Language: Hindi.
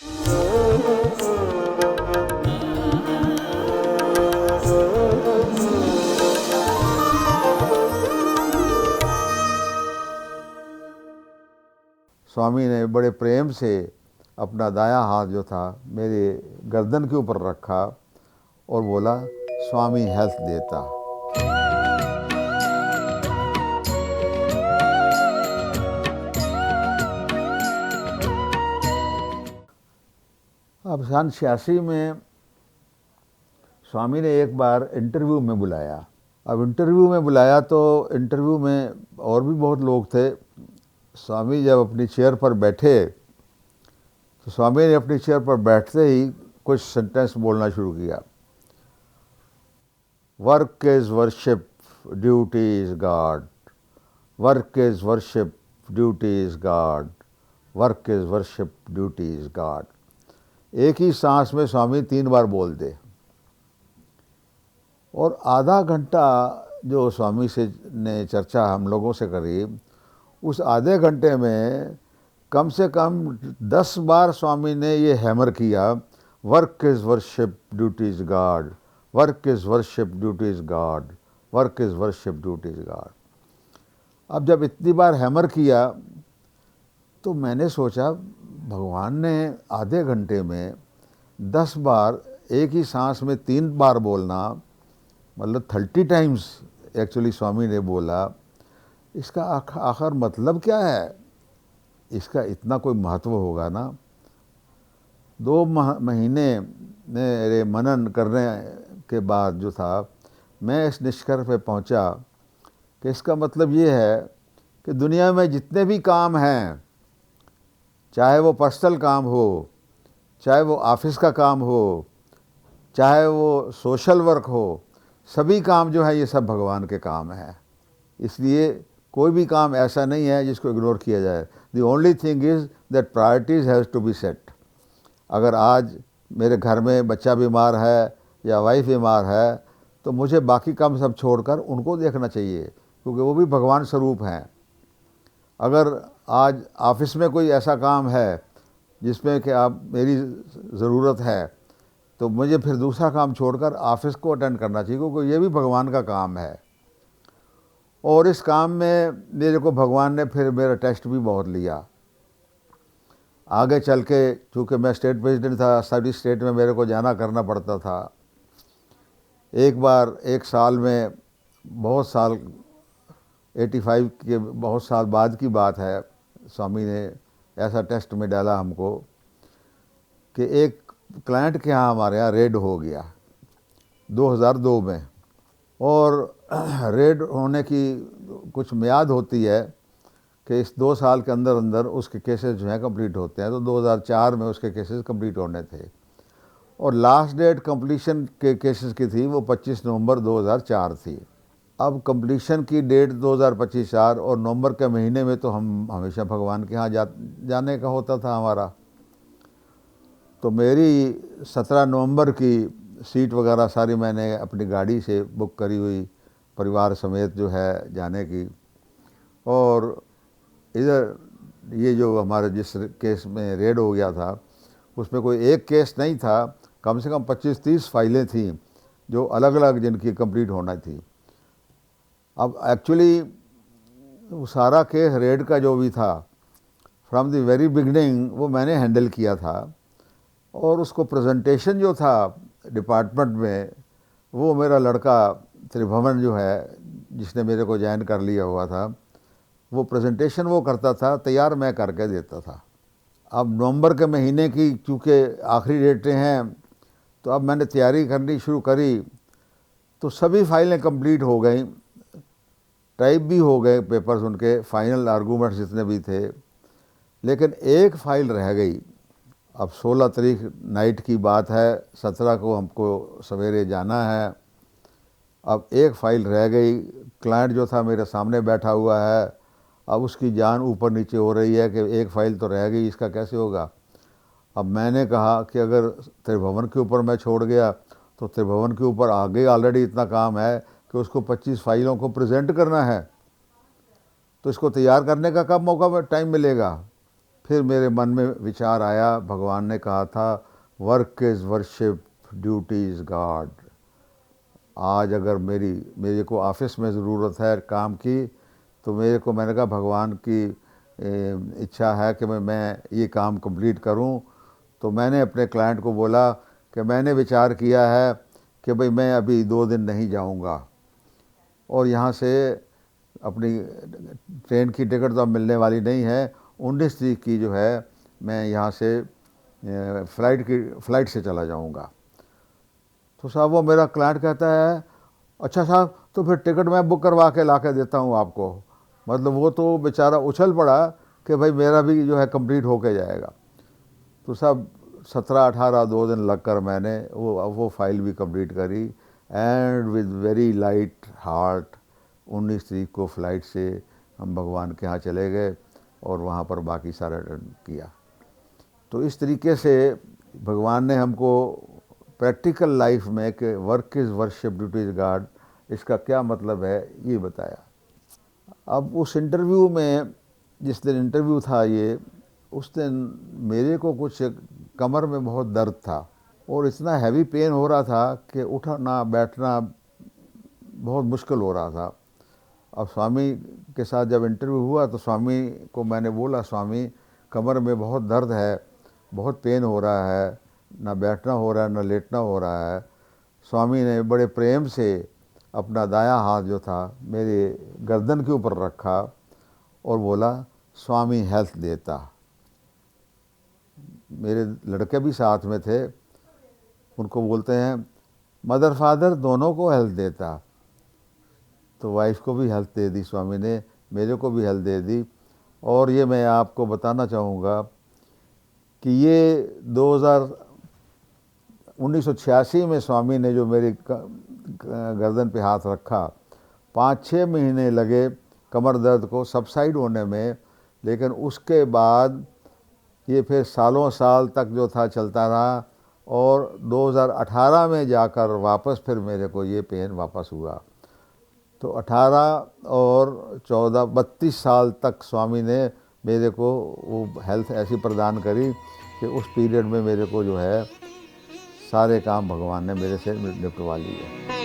स्वामी ने बड़े प्रेम से अपना दायां हाथ जो था मेरे गर्दन के ऊपर रखा और बोला, स्वामी हेल्थ देता। अब सन 86 में स्वामी ने एक बार इंटरव्यू में बुलाया। अब इंटरव्यू में बुलाया तो इंटरव्यू में और भी बहुत लोग थे। स्वामी जब अपनी चेयर पर बैठे तो स्वामी ने अपनी चेयर पर बैठते ही कुछ सेंटेंस बोलना शुरू किया। Work is worship, duty is God. Work is worship, duty is God. Work is worship, duty is God. एक ही सांस में स्वामी 3 बार बोल दे। और आधा घंटा जो स्वामी से ने चर्चा हम लोगों से करी, उस आधे घंटे में कम से कम 10 बार स्वामी ने ये हैमर किया, work is worship, duty is God. Work is worship, duty is God. Work is worship, duty is God. अब जब इतनी बार हैमर किया तो मैंने सोचा, भगवान ने आधे घंटे में 10 बार एक ही सांस में 3 बार बोलना, मतलब 30 टाइम्स एक्चुअली स्वामी ने बोला। इसका आखिर मतलब क्या है? इसका इतना कोई महत्व होगा ना। 2 महीने मेरे मनन करने के बाद जो था, मैं इस निष्कर्ष पे पहुंचा कि इसका मतलब ये है कि दुनिया में जितने भी काम हैं, चाहे वो पर्सनल काम हो, चाहे वो ऑफिस का काम हो, चाहे वो सोशल वर्क हो, सभी काम जो है ये सब भगवान के काम हैं। इसलिए कोई भी काम ऐसा नहीं है जिसको इग्नोर किया जाए। The only thing is that priorities has to be set. अगर आज मेरे घर में बच्चा बीमार है या वाइफ बीमार है तो मुझे बाकी काम सब छोड़कर उनको देखना चाहिए, क्योंकि वो भी भगवान स्वरूप हैं। अगर आज ऑफिस में कोई ऐसा काम है जिसमें कि आप मेरी ज़रूरत है तो मुझे फिर दूसरा काम छोड़कर ऑफिस को अटेंड करना चाहिए, क्योंकि ये भी भगवान का काम है। और इस काम में मेरे को भगवान ने फिर मेरा टेस्ट भी बहुत लिया। आगे चल के, चूँकि मैं स्टेट प्रेसिडेंट था, सभी स्टेट में मेरे को जाना करना पड़ता था। एक बार एक साल में, बहुत साल 85 के बहुत साल बाद की बात है, स्वामी ने ऐसा टेस्ट में डाला हमको कि एक क्लाइंट के यहाँ हमारे यहाँ रेड हो गया 2002 में। और रेड होने की कुछ मियाद होती है कि इस 2 साल के अंदर अंदर उसके केसेस जो हैं कंप्लीट होते हैं। तो 2004 में उसके केसेस कंप्लीट होने थे और लास्ट डेट कंप्लीशन के केसेस की थी वो 25 नवंबर 2004 थी। अब कंप्लीशन की डेट 2025 4 और नवंबर के महीने में तो हम हमेशा भगवान के यहाँ जाने का होता था हमारा। तो मेरी 17 नवंबर की सीट वगैरह सारी मैंने अपनी गाड़ी से बुक करी हुई, परिवार समेत जो है जाने की। और इधर ये जो हमारे जिस केस में रेड हो गया था उसमें कोई एक केस नहीं था, कम से कम 25-30 फाइलें थीं जो अलग अलग जिनकी कंप्लीट होना थी। अब एक्चुअली वो सारा केस रेड का जो भी था फ्रॉम द वेरी बिगनिंग वो मैंने हैंडल किया था। और उसको प्रेजेंटेशन जो था डिपार्टमेंट में, वो मेरा लड़का त्रिभुवन जो है जिसने मेरे को ज्वाइन कर लिया हुआ था, वो प्रेजेंटेशन वो करता था, तैयार मैं करके देता था। अब नवंबर के महीने की चूँकि आखिरी डेटें हैं तो अब मैंने तैयारी करनी शुरू करी तो सभी फाइलें कंप्लीट हो गई, टाइप भी हो गए पेपर्स उनके, फाइनल आर्गूमेंट्स जितने भी थे। लेकिन एक फ़ाइल रह गई। अब 16 तारीख नाइट की बात है, 17 को हमको सवेरे जाना है। अब एक फ़ाइल रह गई, क्लाइंट जो था मेरे सामने बैठा हुआ है, अब उसकी जान ऊपर नीचे हो रही है कि एक फ़ाइल तो रह गई, इसका कैसे होगा। अब मैंने कहा कि अगर त्रिभुवन के ऊपर मैं छोड़ गया तो त्रिभुवन के ऊपर आगे ऑलरेडी इतना काम है कि उसको 25 फाइलों को प्रेजेंट करना है, तो इसको तैयार करने का कब मौका टाइम मिलेगा। फिर मेरे मन में विचार आया, भगवान ने कहा था work is worship, duty is God. आज अगर मेरे को ऑफिस में ज़रूरत है काम की, तो मैंने कहा भगवान की इच्छा है कि मैं ये काम कंप्लीट करूं। तो मैंने अपने क्लाइंट को बोला कि मैंने विचार किया है कि भाई मैं अभी 2 दिन नहीं जाऊंगा, और यहाँ से अपनी ट्रेन की टिकट तो अब मिलने वाली नहीं है। 19 तारीख की जो है मैं यहाँ से फ़्लाइट से चला जाऊँगा। तो साहब वो मेरा क्लाइंट कहता है, अच्छा साहब तो फिर टिकट मैं बुक करवा के ला के देता हूँ आपको। मतलब वो तो बेचारा उछल पड़ा कि भाई मेरा भी जो है कंप्लीट होके जाएगा। तो साहब 17-18 2 दिन लगकर मैंने वो फाइल भी कंप्लीट करी, and with very light heart 19 तारीख को फ़्लाइट से हम भगवान के यहाँ चले गए और वहाँ पर बाकी सारा अटेंड किया। तो इस तरीके से भगवान ने हमको प्रैक्टिकल लाइफ में कि work is worship, duty is God, इसका क्या मतलब है ये बताया। अब उस इंटरव्यू में, जिस दिन इंटरव्यू था ये, उस दिन मेरे को कुछ कमर में बहुत दर्द था और इतना हैवी पेन हो रहा था कि उठना बैठना बहुत मुश्किल हो रहा था। अब स्वामी के साथ जब इंटरव्यू हुआ तो स्वामी को मैंने बोला, स्वामी कमर में बहुत दर्द है, बहुत पेन हो रहा है, ना बैठना हो रहा है ना लेटना हो रहा है। स्वामी ने बड़े प्रेम से अपना दायां हाथ जो था मेरे गर्दन के ऊपर रखा और बोला, स्वामी हेल्थ देता। मेरे लड़के भी साथ में थे, उनको बोलते हैं मदर फादर दोनों को हेल्थ देता। तो वाइफ को भी हेल्थ दे दी स्वामी ने, मेरे को भी हेल्थ दे दी। और ये मैं आपको बताना चाहूँगा कि ये 1986 में स्वामी ने जो मेरी गर्दन पे हाथ रखा, 5-6 महीने लगे कमर दर्द को सबसाइड होने में, लेकिन उसके बाद ये फिर सालों साल तक जो था चलता रहा और 2018 में जाकर वापस फिर मेरे को ये पेन वापस हुआ। तो 18 और 14 32 साल तक स्वामी ने मेरे को वो हेल्थ ऐसी प्रदान करी कि उस पीरियड में मेरे को जो है सारे काम भगवान ने मेरे से निपटवा लिए।